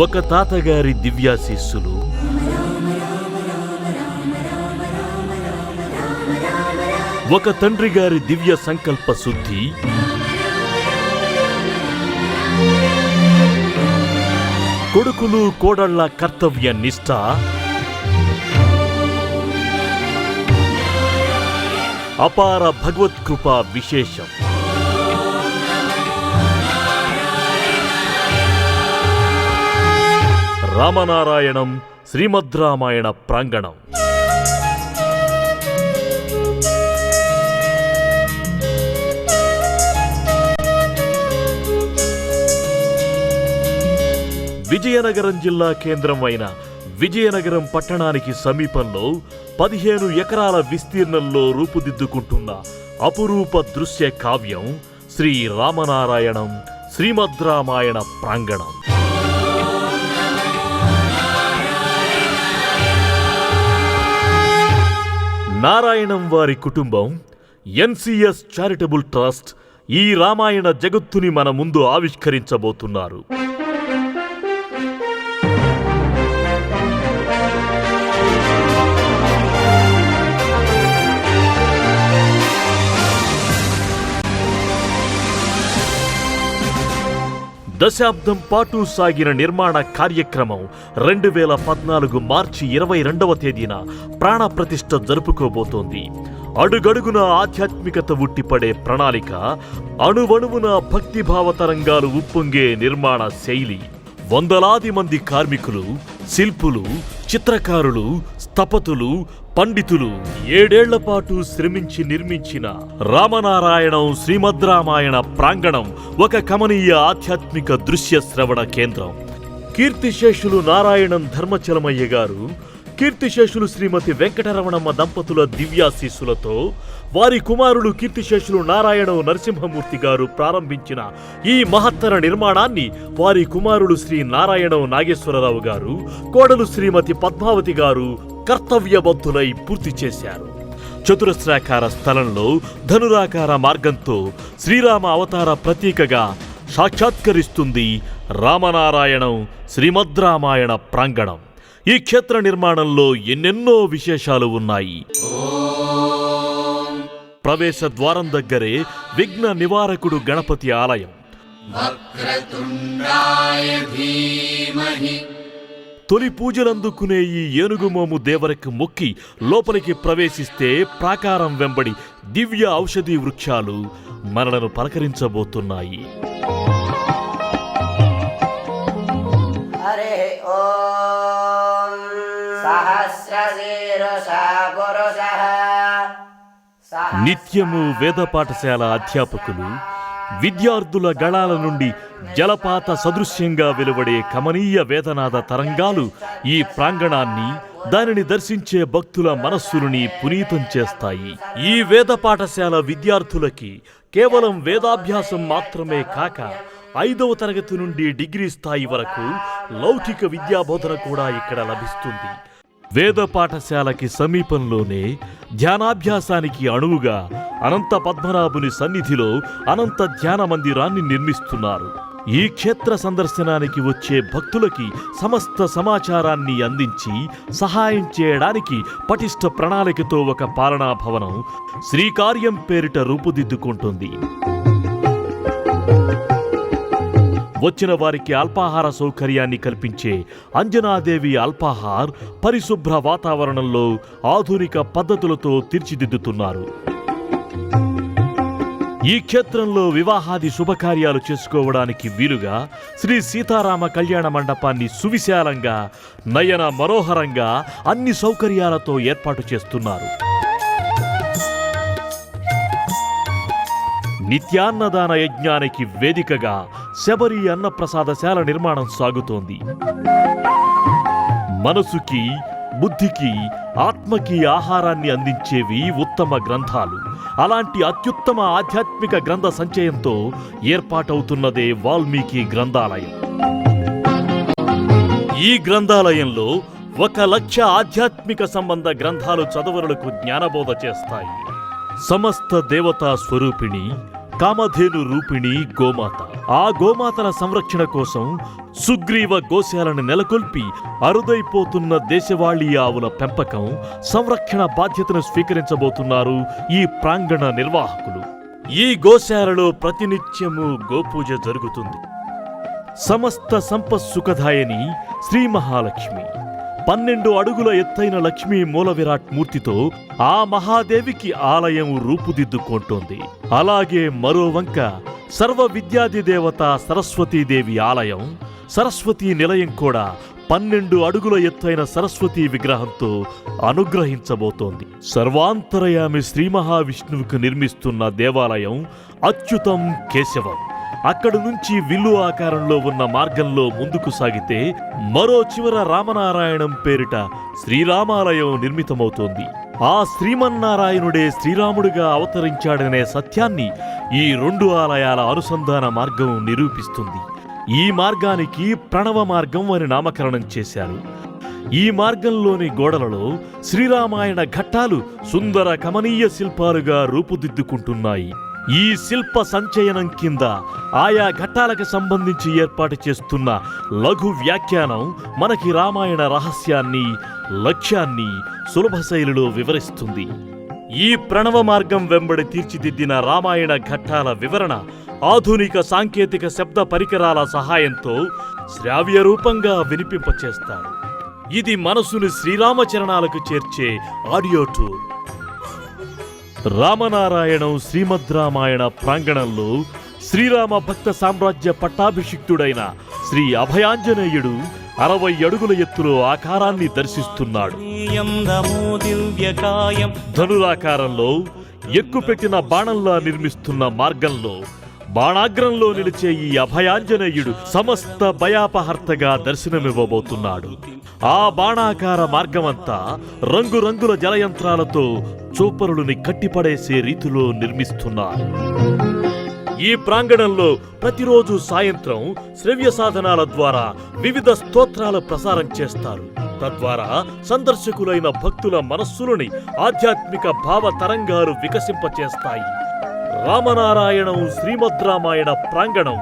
ఒక తాతగారి దివ్యాశీస్సులు, ఒక తండ్రి గారి దివ్య సంకల్ప శుద్ధి, కొడుకులు కోడళ్ల కర్తవ్య నిష్ఠ, అపార భగవత్కృప విశేషం. రామనారాయణం శ్రీమద్రామాయణ ప్రాంగణం. విజయనగరం జిల్లా కేంద్రం అయిన విజయనగరం పట్టణానికి సమీపంలో 15 ఎకరాల విస్తీర్ణంలో రూపుదిద్దుకుంటున్న అపురూప దృశ్య కావ్యం శ్రీ రామనారాయణం శ్రీమద్రామాయణ ప్రాంగణం. నారాయణం వారి కుటుంబం ఎన్సిఎస్ చారిటబుల్ ట్రస్ట్ ఈ రామాయణ జగత్తుని మన ముందు ఆవిష్కరించబోతున్నారు. దశాబ్దం పాటు సాగిన నిర్మాణ కార్యక్రమం 2014 మార్చి 22వ తేదీన ప్రాణప్రతిష్ఠ జరుపుకోబోతోంది. అడుగడుగున ఆధ్యాత్మికత ఉట్టిపడే ప్రణాళిక, అణువణువున భక్తిభావ తరంగాలు ఉప్పొంగే నిర్మాణ శైలి, వందలాది మంది కార్మికులు, శిల్పులు, చిత్రకారులు, స్థపతులు, పండితులు 7 ఏళ్ల పాటు శ్రమించి నిర్మించిన రామనారాయణం శ్రీమద్రామాయణ ప్రాంగణం ఒక కమనీయ ఆధ్యాత్మిక దృశ్య శ్రవణ కేంద్రం. కీర్తిశేషులు నారాయణం ధర్మచలమయ్య గారు, కీర్తిశేషులు శ్రీమతి వెంకటరమణమ్మ దంపతుల దివ్యాశీస్సులతో వారి కుమారులు కీర్తిశేషులు నారాయణం నరసింహమూర్తి గారు ప్రారంభించిన ఈ మహత్తర నిర్మాణాన్ని వారి కుమారులు శ్రీ నారాయణం నాగేశ్వరరావు గారు, కోడలు శ్రీమతి పద్మావతి గారు కర్తవ్యబద్ధులై పూర్తి చేశారు. చతురస్రాకార స్థలంలో ధనురాకార మార్గంతో శ్రీరామ అవతార ప్రతీకగా సాక్షాత్కరిస్తుంది రామనారాయణం శ్రీమద్రామాయణ ప్రాంగణం. ఈ క్షేత్ర నిర్మాణంలో ఎన్నెన్నో విశేషాలు ఉన్నాయి. ప్రవేశ ద్వారం దగ్గరే విఘ్న నివారకుడు గణపతి ఆలయం. తొలి పూజలందుకునే ఈ ఏనుగుమోము దేవరకు మొక్కి లోపలికి ప్రవేశిస్తే ప్రాకారం వెంబడి దివ్య ఔషధీ వృక్షాలు మనలను పలకరించబోతున్నాయి. నిత్యము వేద పాఠశాల అధ్యాపకులు విద్యార్థుల గళాల నుండి జలపాత సదృశ్యంగా వెలువడే కమనీయ వేదనాద తరంగాలు ఈ ప్రాంగణాన్ని, దానిని దర్శించే భక్తుల మనస్సులని పునీతం చేస్తాయి. ఈ వేద పాఠశాల విద్యార్థులకి కేవలం వేదాభ్యాసం మాత్రమే కాక 5వ తరగతి నుండి డిగ్రీ స్థాయి వరకు లౌకిక విద్యాబోధన కూడా ఇక్కడ లభిస్తుంది. వేద పాఠశాలకి సమీపంలోనే ధ్యానాభ్యాసానికి అణువుగా అనంత పద్మనాభుని సన్నిధిలో అనంత ధ్యాన మందిరాన్ని నిర్మిస్తున్నారు. ఈ క్షేత్ర సందర్శనానికి వచ్చే భక్తులకి సమస్త సమాచారాన్ని అందించి సహాయం చేయడానికి పటిష్ట ప్రణాళికతో ఒక పాలనా భవనం శ్రీకార్యం పేరిట రూపుదిద్దుకుంటుంది. వచ్చిన వారికి అల్పాహార సౌకర్యాన్ని కల్పించే అంజనాదేవి అల్పాహార్ పరిశుభ్ర వాతావరణంలో ఆధునిక పద్ధతులతో తీర్చిదిద్దుతున్నారు. ఈ క్షేత్రంలో వివాహాది శుభకార్యాలు చేసుకోవడానికి వీలుగా శ్రీ సీతారామ కళ్యాణ మండపాన్ని సువిశాలంగా, నయన మనోహరంగా అన్ని సౌకర్యాలతో ఏర్పాటు చేస్తున్నారు. నిత్యాన్నదాన యజ్ఞానికి వేదికగా శబరి అన్నప్రసాదశాల నిర్మాణం సాగుతోంది. మనసుకి, బుద్ధికి, ఆత్మకి ఆహారాన్ని అందించేవి ఉత్తమ గ్రంథాలు. అలాంటి అత్యుత్తమ ఆధ్యాత్మిక గ్రంథ సంచయంతో ఏర్పాటవుతున్నదే వాల్మీకి గ్రంథాలయం. ఈ గ్రంథాలయంలో 1,00,000 ఆధ్యాత్మిక సంబంధ గ్రంథాలు చదువరులకు జ్ఞానబోధ చేస్తాయి. సమస్త దేవతా స్వరూపిణి, కామధేను రూపిణి గోమాత ఆ గోమాతల సంరక్షణ కోసం సుగ్రీవ గోశాలను నెలకొల్పి అరుదైపోతున్న దేశవాళీ ఆవుల పెంపకం, సంరక్షణ బాధ్యతను స్వీకరించబోతున్నారు ఈ ప్రాంగణ నిర్వాహకులు. ఈ గోశాలలో ప్రతినిత్యము గోపూజ జరుగుతుంది. సమస్త సంపత్సుఖదాయని శ్రీ మహాలక్ష్మి 12 అడుగుల ఎత్తైన లక్ష్మీ మూల విరాట్ మూర్తితో ఆ మహాదేవికి ఆలయం రూపుదిద్దుకుంటోంది. అలాగే మరోవంక సర్వ విద్యాది దేవత సరస్వతీదేవి ఆలయం, సరస్వతీ నిలయం కూడా 12 అడుగుల ఎత్తైన సరస్వతీ విగ్రహంతో అనుగ్రహించబోతోంది. సర్వాంతరయామి శ్రీ మహావిష్ణువుకు నిర్మిస్తున్న దేవాలయం అచ్యుతం కేశవం. అక్కడి నుంచి విల్లు ఆకారంలో ఉన్న మార్గంలో ముందుకు సాగితే మరో చివర రామనారాయణం పేరిట శ్రీరామాలయం నిర్మితమవుతోంది. ఆ శ్రీమన్నారాయణుడే శ్రీరాముడిగా అవతరించాడనే సత్యాన్ని ఈ 2 ఆలయాల అనుసంధాన మార్గం నిరూపిస్తుంది. ఈ మార్గానికి ప్రణవ మార్గం అని నామకరణం చేశారు. ఈ మార్గంలోని గోడలలో శ్రీరామాయణ ఘట్టాలు సుందర కమనీయ శిల్పాలుగా రూపుదిద్దుకుంటున్నాయి. ఈ శిల్ప సంచయనం కింద ఆయా ఘట్టాలకు సంబంధించి ఏర్పాటు చేస్తున్న లఘు వ్యాఖ్యానం మనకి రామాయణ రహస్యాన్ని, లక్ష్యాన్ని సులభ శైలిలో వివరిస్తుంది. ఈ ప్రణవ మార్గం వెంబడి తీర్చిదిద్దిన రామాయణ ఘట్టాల వివరణ ఆధునిక సాంకేతిక శబ్ద పరికరాల సహాయంతో శ్రావ్య రూపంగా వినిపింపచేస్తారు. ఇది మనసుని శ్రీరామచరణాలకు చేర్చే ఆడియో టూర్. రామనారాయణం శ్రీమద్ రామాయణ ప్రాంగణంలో శ్రీరామ భక్త సామ్రాజ్య పట్టాభిషిక్తుడైన శ్రీ అభయాంజనేయుడు 60 అడుగుల ఎత్తులో ఆకారాన్ని దర్శిస్తున్నాడు. ధనురాకారంలో ఎక్కుపెట్టిన బాణంలా నిర్మిస్తున్న మార్గంలో బాణాగ్రంలో నిలిచే ఈ అభయాంజనేయుడు సమస్త భయాపహర్తగా దర్శనమివ్వబోతున్నాడు. ఆ బాణాకార మార్గమంతా రంగురంగుల జలయంత్రాలతో చూపరులని కట్టిపడేసే రీతిలో నిర్మిస్తున్నారు. ఈ ప్రాంగణంలో ప్రతిరోజు సాయంత్రం శ్రవ్య సాధనాల ద్వారా వివిధ స్తోత్రాలు ప్రసారం చేస్తారు. తద్వారా సందర్శకులైన భక్తుల మనస్సులని ఆధ్యాత్మిక భావ తరంగాలు వికసింపచేస్తాయి. రామనారాయణం శ్రీమద్ రామాయణ ప్రాంగణం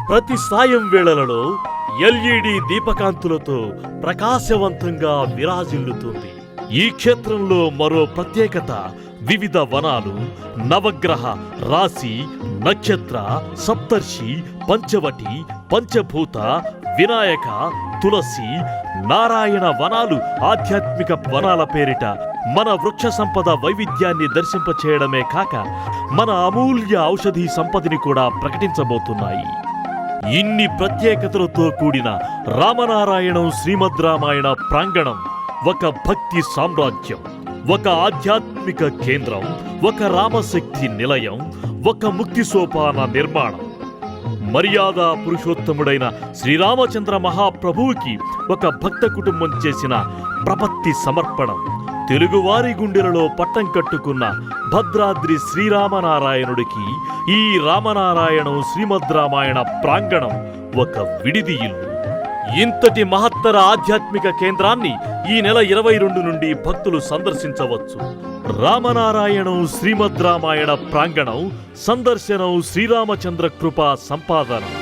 ప్రతి సాయం వేళలలో ఎల్ఈడి దీపకాంతులతో ప్రకాశవంతంగా విరాజిల్లుతుంది. ఈ క్షేత్రంలో మరో ప్రత్యేకత వివిధ వనాలు, నవగ్రహ, రాశి, నక్షత్ర, సప్తర్షి, పంచవటి, పంచభూత, వినాయక, తులసి, నారాయణ వనాలు ఆధ్యాత్మిక వనాల పేరిట మన వృక్ష సంపద వైవిధ్యాన్ని దర్శింపచేయడమే కాక మన అమూల్య ఔషధీ సంపదని కూడా ప్రకటించబోతున్నాయి. ఇన్ని ప్రత్యేకతలతో కూడిన రామనారాయణం శ్రీమద్ రామాయణ ప్రాంగణం ఒక భక్తి సామ్రాజ్యం, ఒక ఆధ్యాత్మిక కేంద్రం, ఒక రామశక్తి నిలయం, ఒక ముక్తి సోపాన నిర్మాణం. మర్యాద పురుషోత్తముడైన శ్రీరామచంద్ర మహాప్రభువుకి ఒక భక్త కుటుంబం చేసిన ప్రపత్తి సమర్పణం. తెలుగువారి గుండెలలో పట్టం కట్టుకున్న భద్రాద్రి శ్రీరామనారాయణుడికి ఈ రామనారాయణం శ్రీమద్ రామాయణ ప్రాంగణం ఒక విడిది ఇల్లు. ఇంతటి మహత్తర ఆధ్యాత్మిక కేంద్రాన్ని ఈ నెల 22 నుండి భక్తులు సందర్శించవచ్చు. రామనారాయణం శ్రీమద్ రామాయణ ప్రాంగణం సందర్శనం శ్రీరామచంద్ర కృపా సంపాదనం.